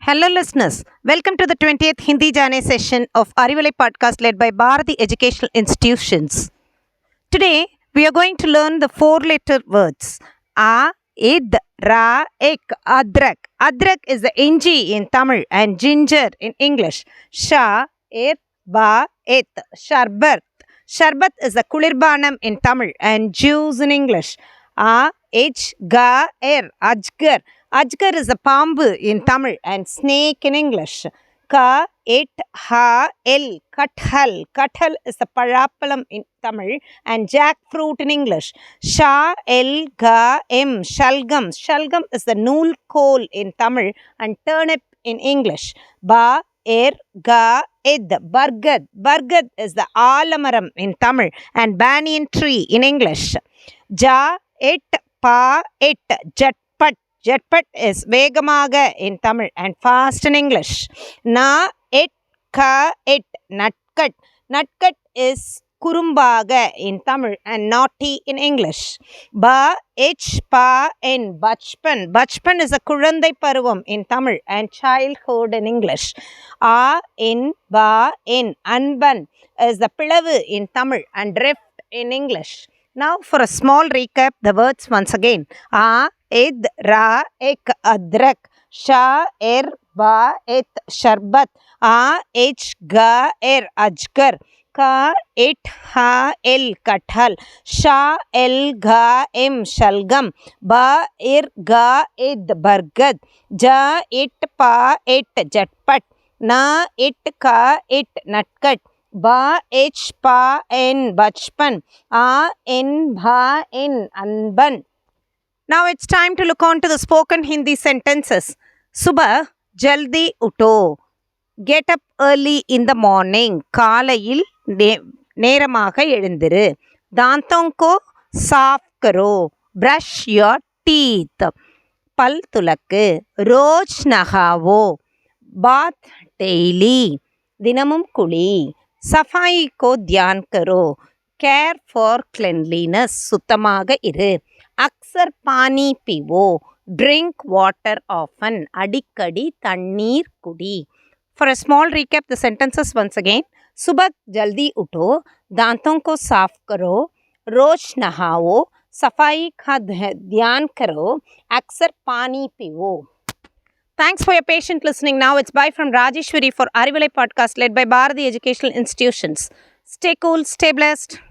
Hello, listeners. Welcome to the 20th Hindi Jane session of Arivalai podcast led by Bharati Educational Institutions. Today, we are going to learn the four-letter words A, Id, Ra, Ek, Adrak. Adrak is the Inji in Tamil and ginger in English. Sha, Ir, Ba, Et, Sharbat. Sharbat is the Kulirbanam in Tamil and juice in English. A, H, Ga, Er, Ajgar. Ajgar is a pambu in Tamil and snake in English. Ka, it, ha, el, kathal. Kathal is the parapalam in Tamil and jackfruit in English. Sha, el, ga, em, shalgam. Shalgam is the nool coal in Tamil and turnip in English. Ba, er, ga, id, bargad. Bargad is the alamaram in Tamil and banyan tree in English. Ja, it, pa, it, jatpat. Jetpat is Vegamaga in Tamil and fast in English. Na, it, ka, it, natkat. Natkat is Kurumbaga in Tamil and naughty in English. Ba, ich, pa, in, bachpan. Bachpan is a Kurandai Paruvam in Tamil and childhood in English. A, in, ba, in, anban is the Pilavu in Tamil and drift in English. Now for a small recap, the words once again. A, Id, Ra, Ek, Adrak. Sha, Er, Ba, Et, Sharbat. A, H, Ga, Er, Ajgar. Ka, It, Ha, El, Kathal. Sha, El, Ga, Em, Shalgam. Ba, Ir, Ga, Id, Bargad. Ja, It, Pa, It, Jatpat. Na, It, Ka, It, Natkat. Ba, H, Pa, En, Bachpan. A, En, Bha, En, Anban. Now it's time to look on to the spoken Hindi sentences. Subah, jaldi utho. Get up early in the morning. காலையில் நேரமாக எழுந்திரு. दांतों को साफ करो. Brush your teeth. பல் துலக்கு. ரோஜ் நகாவோ. Bath daily. தினமும் குளி. सफाई को ध्यान करो. Care for cleanliness. சுத்தமாக இரு. அக்சர் பானி பிவோ. Drink water often. அடிக்கடி தண்ணீர் குடி. For a small recap the sentences once again. सुबह जल्दी उठो. दांतों को साफ करो. रोज नहाओ. सफाई का ध्यान करो. अक्सर पानी पियो. Thanks for your patient listening. Now it's bye from Rajeshwari for Arivalai podcast led by Bharati Educational Institutions. Stay cool, stay blessed.